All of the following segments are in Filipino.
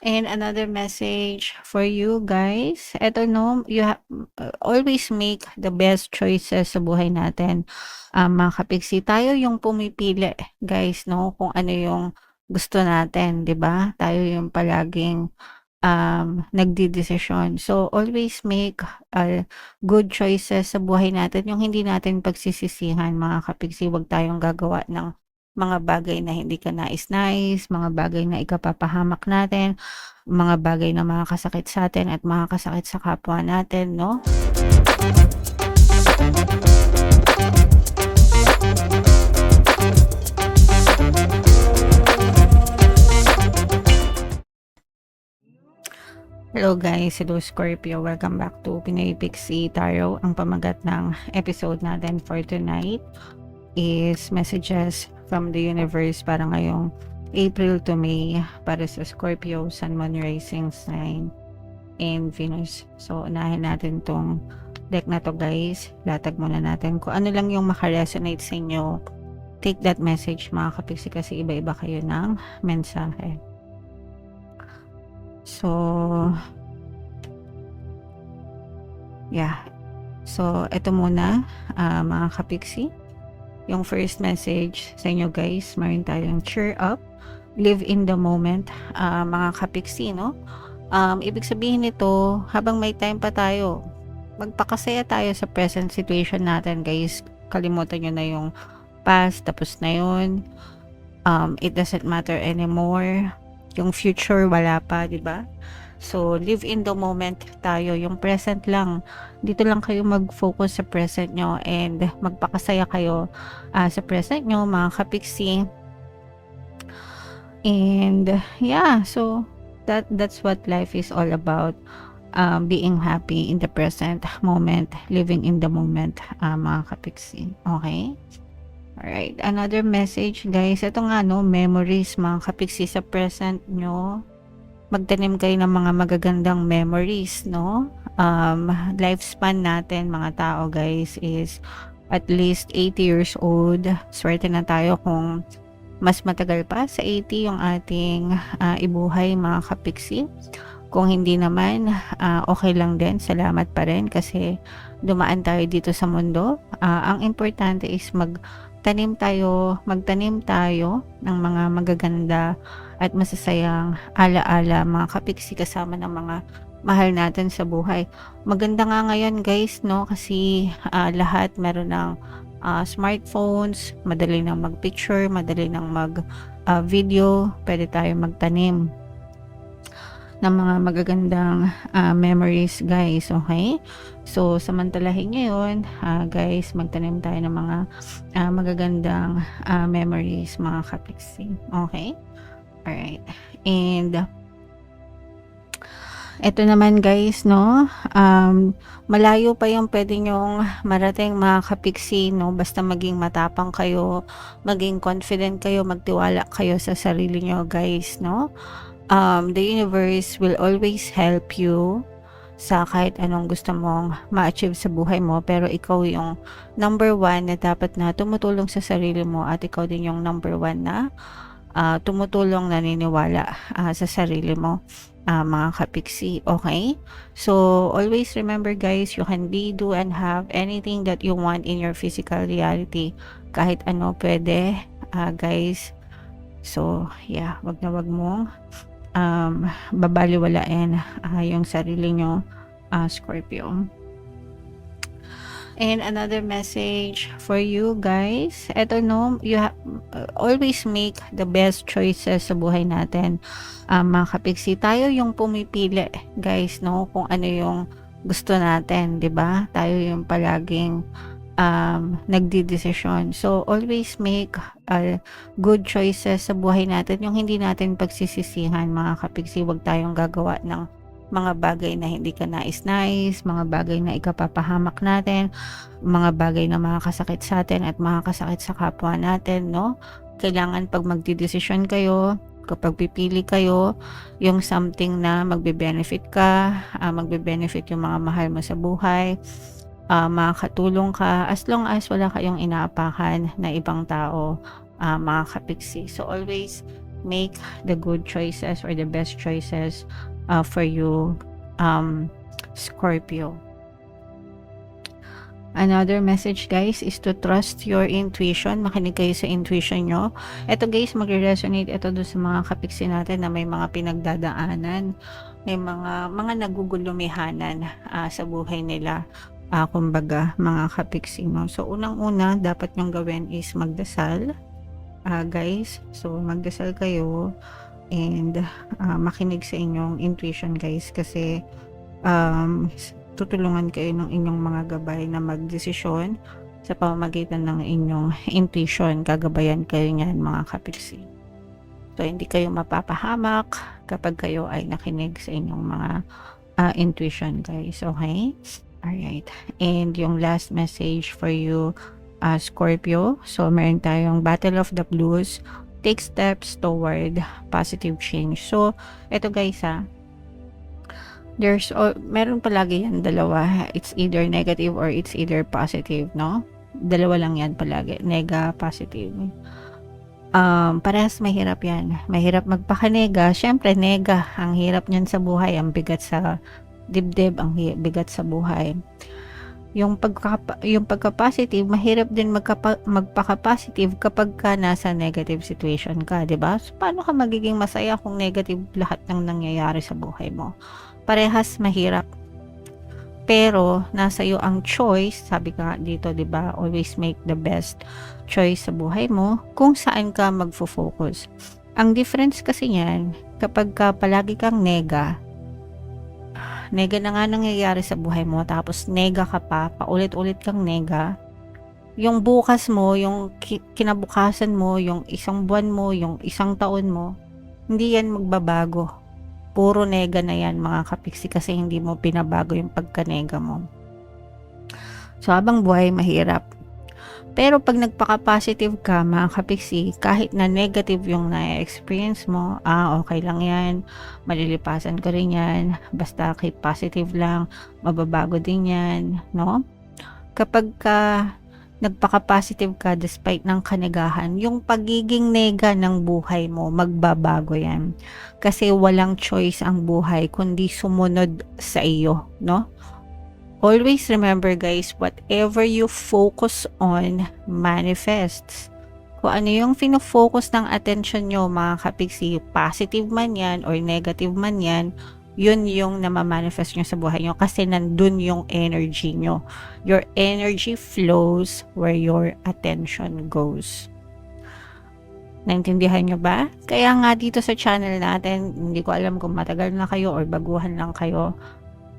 And another message for you guys. Eto 'no, always make the best choices sa buhay natin. Mga kapiksi, tayo yung pumipili guys 'no, kung ano yung gusto natin, 'di ba? Tayo yung palaging, nagdedesisyon. So, always make, good choices sa buhay natin, yung hindi natin pagsisisihan mga kapiksi. Huwag tayong gagawa ng mga bagay na hindi kanais-nais, mga bagay na ikapapahamak natin, mga bagay na makakasakit sa'tin at makakasakit sa kapwa natin 'no. Hello guys, hello Scorpio, welcome back to Pinoy Pixie Tarot. Ang pamagat ng episode natin for tonight is messages from the universe para ngayong April to May para sa Scorpio, Sun, Moon, Rising Sign, and Venus. So, unahin natin tong deck na to guys. Latag muna natin kung ano lang yung makaresonate sa inyo. Take that message mga kapiksi kasi iba-iba kayo ng mensahe. So, yeah. So, eto muna, mga kapiksi. Yung first message sa inyo guys, meron tayong cheer up, live in the moment, mga kapiksi, no? Ibig sabihin nito, habang may time pa tayo, magpakasaya tayo sa present situation natin guys. Kalimutan nyo na yung past, tapos na yun. It doesn't matter anymore. Yung future, wala pa, di ba? So, live in the moment tayo. Yung present lang. Dito lang kayo mag-focus sa present nyo and magpakasaya kayo sa present nyo, mga kapiksi. And, yeah, so, that's what life is all about. Being happy in the present moment, living in the moment, mga kapiksi. Okay? Alright, another message guys. Ito nga no, memories mga kapiksi sa present nyo. Magtanim kayo ng mga magagandang memories, no? Lifespan natin mga tao guys is at least 80 years old. Swerte na tayo kung mas matagal pa sa 80 yung ating ibuhay mga kapiksi. Kung hindi naman, okay lang din. Salamat pa rin kasi dumaan tayo dito sa mundo. Ang importante is magtanim tayo ng mga magaganda at masasayang alaala mga kapiksi kasama ng mga mahal natin sa buhay. Maganda nga ngayon guys, no? Kasi lahat meron ng smartphones, madali nang mag-picture, madali nang mag-video, pwede tayo magtanim ng mga magagandang memories guys, okay? So, samantalahin nyo yun, guys, magtanim tayo ng mga magagandang memories mga kapiksi, okay? Alright, and eto naman guys, no, malayo pa yung pwede nyong marating mga kapiksi, no, basta maging matapang kayo, maging confident kayo, magtiwala kayo sa sarili nyo guys, no. The universe will always help you sa kahit anong gusto mong ma-achieve sa buhay mo, pero ikaw yung number one na dapat na tumutulong sa sarili mo at ikaw din yung number one na tumutulong, naniniwala sa sarili mo, mga kapiksi, okay? So, always remember guys, you can be, do, and have anything that you want in your physical reality. Kahit ano pwede, guys. So, yeah, wag mong babaliwalain yung sarili nyo, Scorpio. And another message for you guys. Eto no, always make the best choices sa buhay natin. Mga kapiksi, tayo yung pumipili guys, no? Kung ano yung gusto natin, 'di ba? Tayo yung palaging nagdedesisyon. So, always make good choices sa buhay natin. Yung hindi natin pagsisisihan, mga kapiksi. Huwag tayong gagawa ng mga bagay na hindi kanais-nais, mga bagay na ikapapahamak natin, mga bagay na makakasakit sa atin at makakasakit sa kapwa natin, no? Kailangan pag magdedesisyon kayo, kapag pipili kayo, yung something na magbe-benefit ka, magbe-benefit yung mga mahal mo sa buhay, makakatulong ka, as long as wala kayong inaapakan na ibang tao, mga kapiksi. So always make the good choices or the best choices for you, Scorpio. Another message guys is to trust your intuition. Makinig kayo sa intuition nyo. Ito guys, magre-resonate ito doon sa mga kapiksi natin na may mga pinagdadaanan, may mga nagugulumihanan sa buhay nila. Kumbaga, mga kapiksi mo. So, unang-una, dapat nyong gawin is magdasal. Guys, so magdasal kayo and makinig sa inyong intuition guys, kasi tutulungan kayo ng inyong mga gabay na magdesisyon sa pamamagitan ng inyong intuition. Gagabayan kayo niyan mga kapiksi. So, hindi kayo mapapahamak kapag kayo ay nakinig sa inyong mga intuition guys. Okay? Alright. And yung last message for you, Scorpio. So, meron tayong Battle of the Blues. Take steps toward positive change. So, eto guys meron palagi yan dalawa. It's either negative or it's either positive, no? Dalawa lang yan palagi. Nega, positive. Parehas mahirap yan. Mahirap magpakanega. Syempre, nega. Ang hirap niyan sa buhay. Ang bigat sa dibdib. Ang bigat sa buhay. Yung pagka-positive, mahirap din magpaka-positive kapag ka nasa negative situation ka, 'di ba? So, paano ka magiging masaya kung negative lahat ng nangyayari sa buhay mo? Parehas mahirap. Pero nasa iyo ang choice, sabi ka dito, 'di ba? Always make the best choice sa buhay mo kung saan ka magfo-focus. Ang difference kasi niyan, kapag ka palagi kang nega na nga nangyayari sa buhay mo, tapos nega ka pa, paulit-ulit kang nega, yung bukas mo, yung kinabukasan mo, yung isang buwan mo, yung isang taon mo, hindi yan magbabago. Puro nega na yan mga kapiksi, kasi hindi mo pinabago yung pagkanega mo. So, habang buhay, mahirap. Pero pag nagpaka-positive ka mga kapiksi, kahit na negative yung na-experience mo, okay lang yan, malilipasan ko rin yan, basta keep positive lang, mababago din yan, no? Kapag nagpaka-positive ka despite ng kanegahan, yung pagiging nega ng buhay mo, magbabago yan. Kasi walang choice ang buhay kundi sumunod sa iyo, no? Always remember guys, whatever you focus on manifests. Kung ano yung fino-focus ng attention nyo mga kapiksi, positive man yan or negative man yan, yun yung namamanifest nyo sa buhay nyo kasi nandun yung energy nyo. Your energy flows where your attention goes. Naintindihan nyo ba? Kaya nga dito sa channel natin, hindi ko alam kung matagal na kayo or baguhan lang kayo,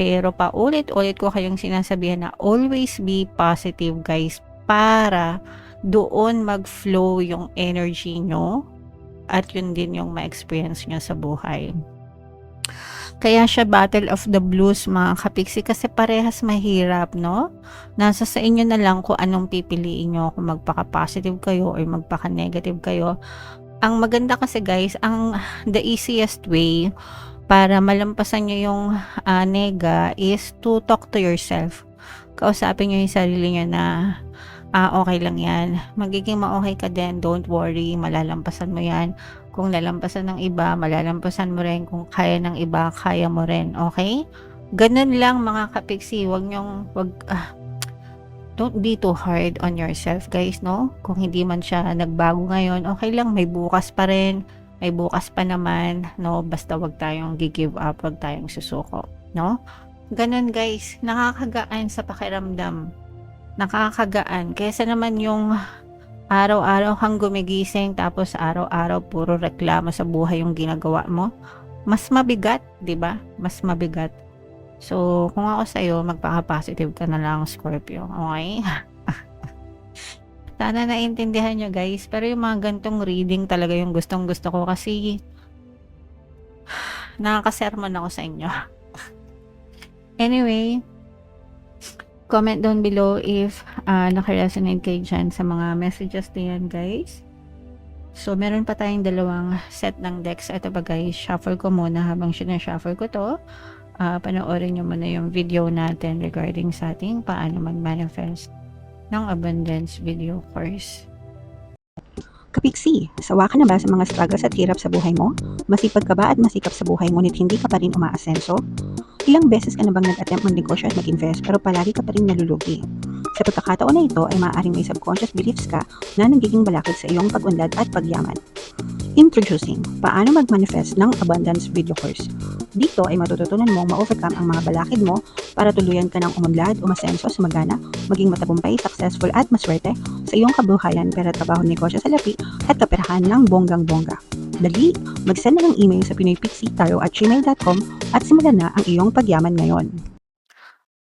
pero paulit-ulit ko kayong sinasabihan na always be positive guys, para doon mag-flow yung energy nyo at yun din yung ma-experience nyo sa buhay. Kaya siya Battle of the Blues mga kapiksi, kasi parehas mahirap, no? Nasa sa inyo na lang kung anong pipiliin nyo, kung magpaka-positive kayo or magpaka-negative kayo. Ang maganda kasi guys, the easiest way para malampasan nyo yung nega is to talk to yourself. Kausapin nyo yung sarili nyo na okay lang yan. Magiging ma-okay ka din. Don't worry. Malalampasan mo yan. Kung lalampasan ng iba, malalampasan mo rin. Kung kaya ng iba, kaya mo rin. Okay? Ganun lang mga kapiksi. Don't be too hard on yourself guys, no? Kung hindi man siya nagbago ngayon, okay lang. May bukas pa rin. May bukas pa naman, no? Basta wag tayong give up, wag tayong susuko, no? Ganun guys, nakakagaan sa pakiramdam. Nakakagaan. Kaysa naman yung araw-araw kang gumigising tapos araw-araw puro reklamo sa buhay yung ginagawa mo. Mas mabigat, 'di ba? Mas mabigat. So, kung ako sa'yo, magpaka-positive ka na lang, Scorpio. Okay? Sana naintindihan nyo guys. Pero yung mga gantong reading talaga yung gustong gusto ko kasi nakakasermon ako sa inyo. Anyway, comment down below if naka-resonate kayo dyan sa mga messages na yan guys. So, meron pa tayong dalawang set ng decks. Ito ba guys, shuffle ko muna habang sinashuffle ko to. Panoorin nyo muna yung video natin regarding sa ating paano mag-manifest ng abundance video course. Kapiksi, sawa ka na ba sa mga struggles at hirap sa buhay mo? Masipag ka ba at masikap sa buhay ngunit hindi ka pa rin umaasenso? Ilang beses ka na bang nag-attempt magnegosyo at mag-invest pero palagi ka pa rin nalulugi? Sa pagkakataon na ito ay maaaring may subconscious beliefs ka na nagiging balakid sa iyong pag-unlad at pagyaman. Introducing, paano mag-manifest ng abundance video course. Dito ay matututunan mong ma-overcome ang mga balakid mo para tuluyan ka ng umunlad, umasenso, sumagana, maging matagumpay, successful at maswerte sa iyong kabuhayan, pera, trabaho, negosyo, salapi at kaperahan ng bonggang-bongga. Dali, mag-send na ng email sa pinoypixie@gmail.com at simulan na ang iyong pagyaman ngayon.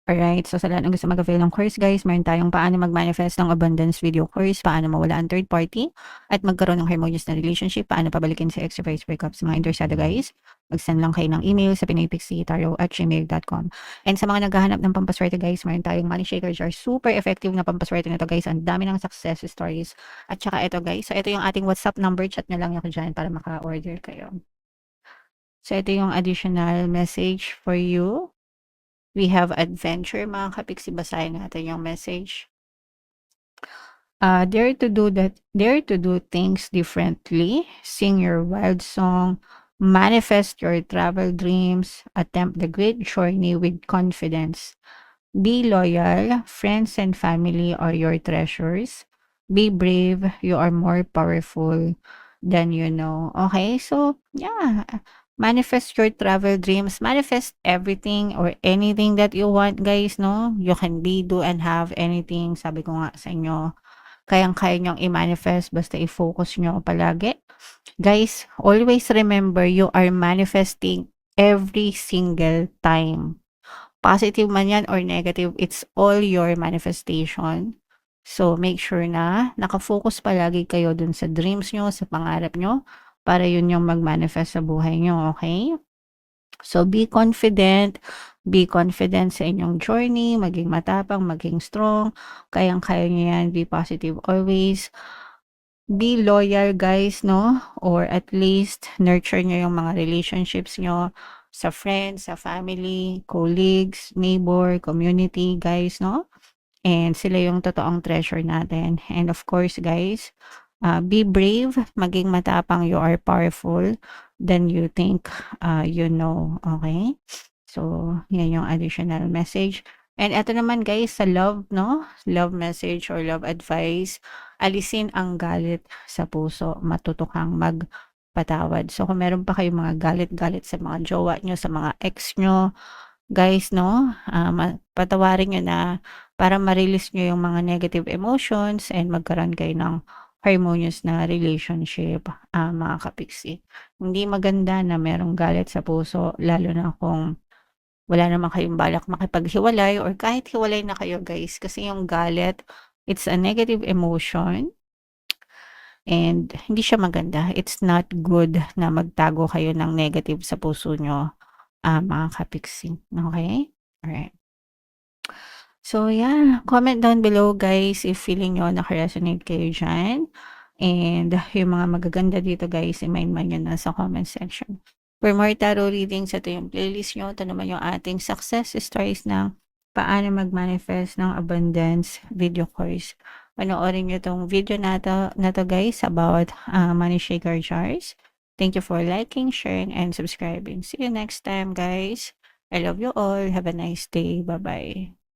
Alright, so sa lahat ng gusto mag-avail ng course guys, meron tayong paano mag-manifest ng abundance video course, paano mawala ang third party, at magkaroon ng harmonious na relationship, paano pabalikin si ex vice breakup. Sa mga interesado guys, mag-send lang kayo ng email sa pinoypixie@gmail.com. And sa mga naghahanap ng pampaswerte guys, meron tayong money shaker jar, super effective na pampaswerte na to guys, ang dami ng success stories. At saka ito guys, so ito yung ating WhatsApp number, chat nyo lang ako dyan para maka-order kayo. So ito yung additional message for you. We have adventure, mga kapiksi, basahin natin yung message. Dare to do things differently, sing your wild song, manifest your travel dreams, attempt the great journey with confidence. Be loyal, friends and family are your treasures. Be brave, you are more powerful than you know. Okay, so yeah, manifest your travel dreams, manifest everything or anything that you want, guys, no? You can be, do, and have anything. Sabi ko nga sa inyo, kayang-kaya nyong i-manifest basta i-focus nyo palagi. Guys, always remember you are manifesting every single time. Positive man yan or negative, it's all your manifestation. So, make sure na nakafocus palagi kayo dun sa dreams nyo, sa pangarap nyo, para yun yung mag-manifest sa buhay nyo, okay? So, be confident sa inyong journey, maging matapang, maging strong, kayang-kaya nyo yan, be positive always. Be loyal guys, no? Or at least nurture nyo yung mga relationships nyo sa friends, sa family, colleagues, neighbor, community, guys, no? And sila yung totoong treasure natin. And of course, guys, be brave, maging matapang, you are powerful than you think you know, okay? So, yan yung additional message. And ito naman guys, sa love, no? Love message or love advice, alisin ang galit sa puso, matuto kang magpatawad. So, kung meron pa kayong mga galit-galit sa mga jowa nyo, sa mga ex nyo, guys, no? Patawarin nyo na para ma-release nyo yung mga negative emotions and magkaroon kayo ng harmonious na relationship, mga kapiksi. Hindi maganda na merong galit sa puso, lalo na kung wala naman kayong balak makipaghiwalay or kahit hiwalay na kayo guys. Kasi yung galit, it's a negative emotion and hindi siya maganda. It's not good na magtago kayo ng negative sa puso nyo, mga kapiksi. Okay? Alright. So, yeah. Comment down below, guys, if feeling nyo naka-resonate kayo dyan. And yung mga magaganda dito, guys, i-mind nyo na sa comment section. For more tarot readings, ito yung playlist nyo. Ito naman yung ating success stories ng paano mag-manifest ng abundance video course. Panoorin nyo itong video na to guys, about money shaker jars. Thank you for liking, sharing, and subscribing. See you next time, guys. I love you all. Have a nice day. Bye-bye.